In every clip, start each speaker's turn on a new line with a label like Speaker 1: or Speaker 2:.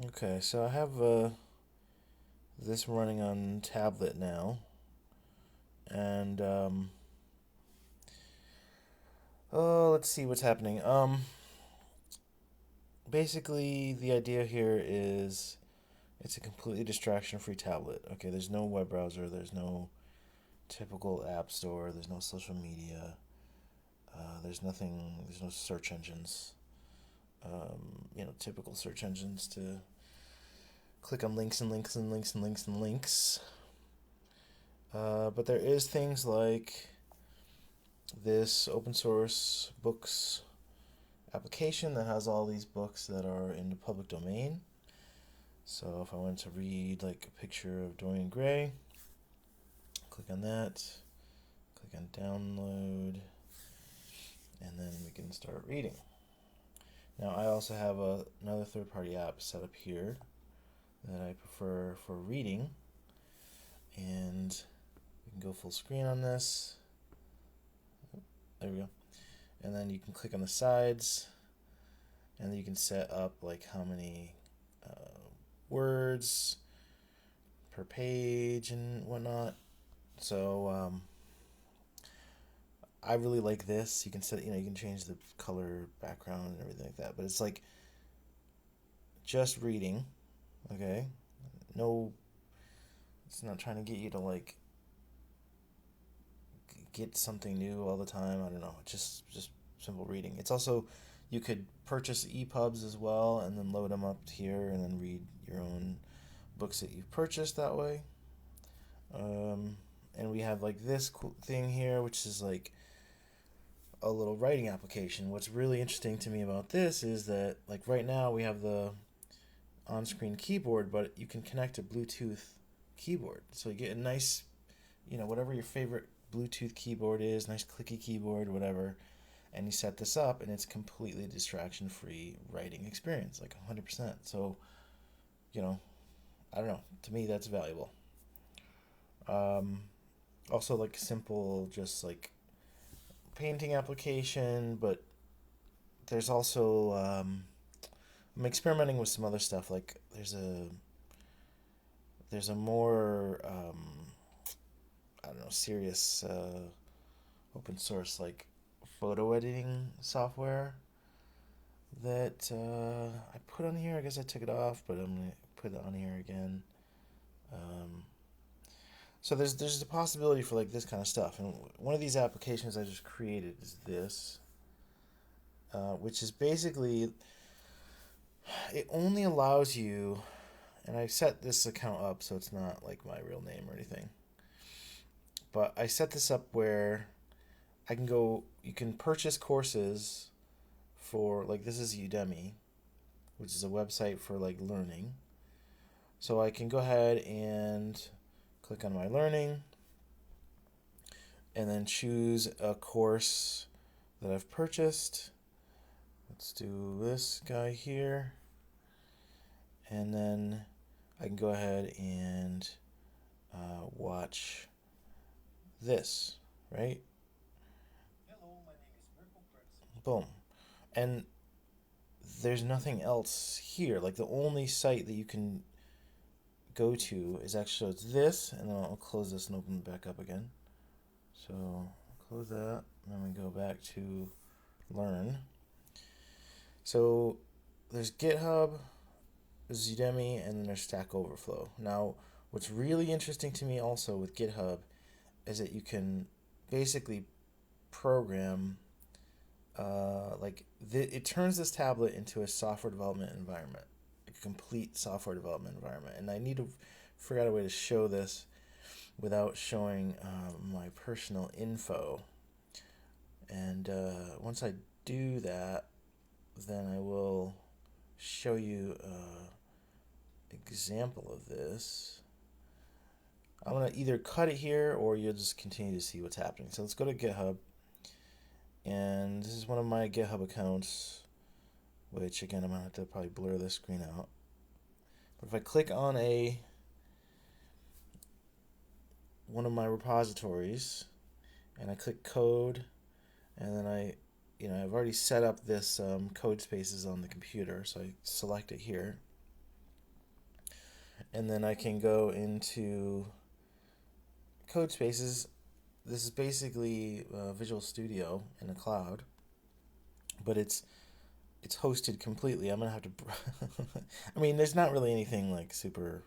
Speaker 1: Okay, so I have this running on tablet now, and oh, let's see what's happening. Basically, the idea here is it's a completely distraction-free tablet. Okay, there's no web browser, there's no typical app store, there's no social media, there's nothing, there's no search engines. Typical search engines to click on links and links and links and links and links. But there is things like this open source books application that has all these books that are in the public domain. So if I wanted to read like a picture of Dorian Gray, click on that, click on download, and then we can start reading. Now I also have another third-party app set up here that I prefer for reading, and we can go full screen on this. There we go. And then you can click on the sides, and then you can set up like how many words per page and whatnot. So I really like this. You can set, you can change the color background and everything like that. But it's like just reading, okay? No, it's not trying to get you to like get something new all the time. I don't know. Just simple reading. It's also you could purchase EPUBs as well and then load them up here and then read your own books that you've purchased that way. And we have like this cool thing here, which is like a little writing application. What's really interesting to me about this is that like right now we have the on-screen keyboard, but you can connect a Bluetooth keyboard. So you get a nice, whatever your favorite Bluetooth keyboard is, nice clicky keyboard, whatever, and you set this up and it's completely distraction-free writing experience, like 100%. So, I don't know. To me, that's valuable. Um, Also, like simple, just like painting application, but there's also I'm experimenting with some other stuff. Like there's a more I don't know, serious open source like photo editing software that I put on here. I guess I took it off, but I'm gonna put it on here again. Um, so there's a possibility for like this kind of stuff, and one of these applications I just created is this, which is basically it only allows you, and I set this account up so it's not like my real name or anything, but I set this up where I can go, you can purchase courses for, like, this is Udemy, which is a website for like learning. So I can go ahead and click on my learning and then choose a course that I've purchased. Let's do this guy here. And then I can go ahead and watch this, right? Boom. And there's nothing else here. Like the only site that you can go to is actually it's this, and then I'll close this and open it back up again. So close that, and then we go back to learn. So there's GitHub, there's Udemy, and then there's Stack Overflow. Now, what's really interesting to me also with GitHub is that you can basically program it turns this tablet into a software development environment, like a complete software development environment. And I need to figure out a way to show this without showing my personal info. And once I do that, then I will show you an example of this. I'm going to either cut it here or you'll just continue to see what's happening. So let's go to GitHub. And this is one of my GitHub accounts, which again, I'm going to have to probably blur this screen out. But if I click on one of my repositories and I click code, and then I've already set up this code spaces on the computer, so I select it here. and then I can go into code spaces. This is basically Visual Studio in the cloud, but it's hosted completely. I'm gonna have to. I mean, there's not really anything like super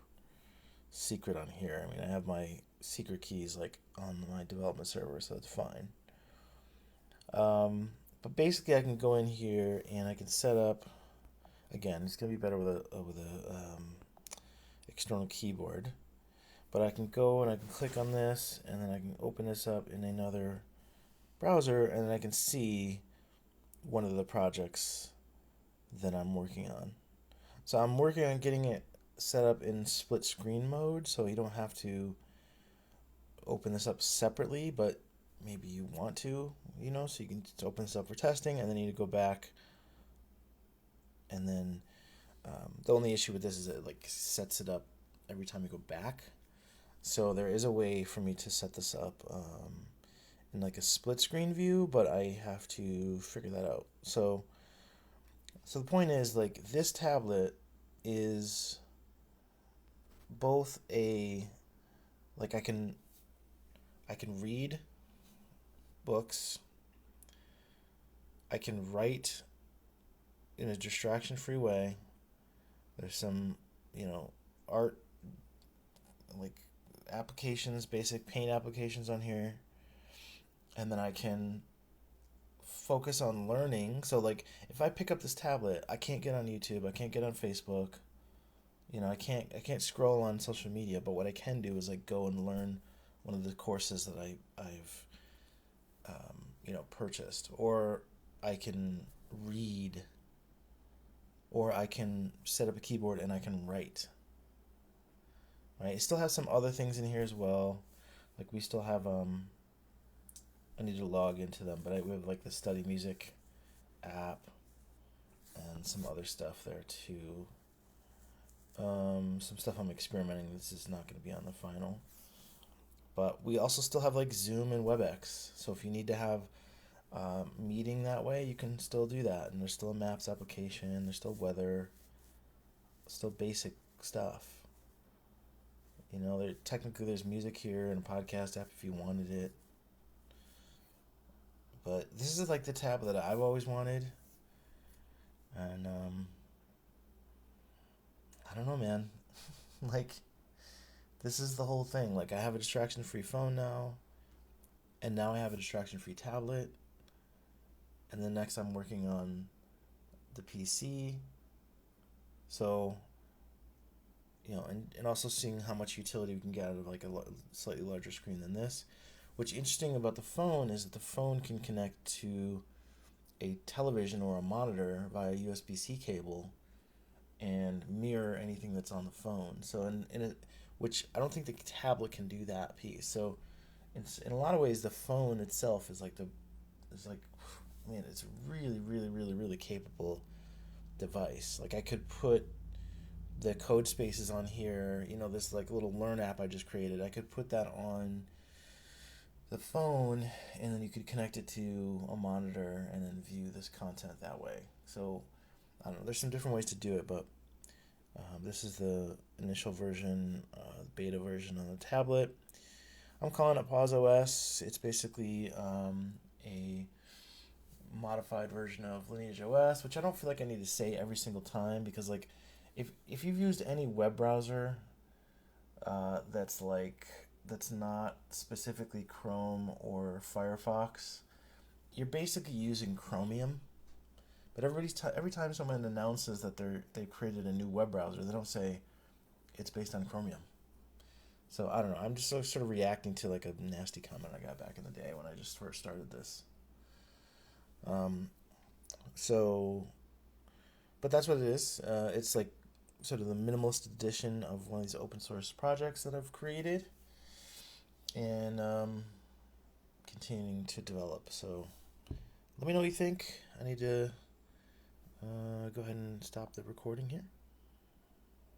Speaker 1: secret on here. I mean, I have my secret keys like on my development server, so it's fine. Um, but basically, I can go in here and I can set up. Again, it's gonna be better with a external keyboard. But I can go and I can click on this, and then I can open this up in another browser, and then I can see one of the projects that I'm working on. So I'm working on getting it set up in split screen mode, so you don't have to open this up separately, but maybe you want to, so you can just open this up for testing, and then you need to go back, and then the only issue with this is it like sets it up every time you go back. So there is a way for me to set this up in like a split screen view, but I have to figure that out. So the point is like this tablet is both a like I can read books. I can write in a distraction-free way. There's some, art like applications, basic paint applications on here. And then I can focus on learning. So like if I pick up this tablet, I can't get on YouTube, I can't get on Facebook. I can't scroll on social media, but what I can do is like go and learn one of the courses that I've purchased, or I can read, or I can set up a keyboard and I can write. Right? It still has some other things in here as well. Like we still have I need to log into them, but we have like the study music app and some other stuff there too. Some stuff I'm experimenting. This is not going to be on the final. But we also still have like Zoom and WebEx. So if you need to have meeting that way, you can still do that. And there's still a Maps application. There's still weather. Still basic stuff. Technically there's music here and a podcast app if you wanted it. But this is like the tab that I've always wanted. And I don't know, man. Like this is the whole thing. Like I have a distraction-free phone now, and now I have a distraction-free tablet. And then next I'm working on the PC. So, and also seeing how much utility we can get out of like a slightly larger screen than this. What's interesting about the phone is that the phone can connect to a television or a monitor via USB-C cable and mirror anything that's on the phone. So which I don't think the tablet can do that piece. So in a lot of ways, the phone itself is like man, it's a really, really, really, really capable device. Like I could put the code spaces on here, this like little learn app I just created. I could put that on the phone, and then you could connect it to a monitor and then view this content that way. So I don't know. There's some different ways to do it, but this is the initial version, beta version on the tablet. I'm calling it Pause OS. It's basically a modified version of Lineage OS, which I don't feel like I need to say every single time because like if you've used any web browser that's not specifically Chrome or Firefox, you're basically using Chromium. But every time someone announces that they've created a new web browser, they don't say it's based on Chromium. So I don't know. I'm just sort of reacting to like a nasty comment I got back in the day when I just first started this. So, but that's what it is. It's like sort of the minimalist edition of one of these open source projects that I've created, and continuing to develop. So let me know what you think. I need to go ahead and stop the recording here.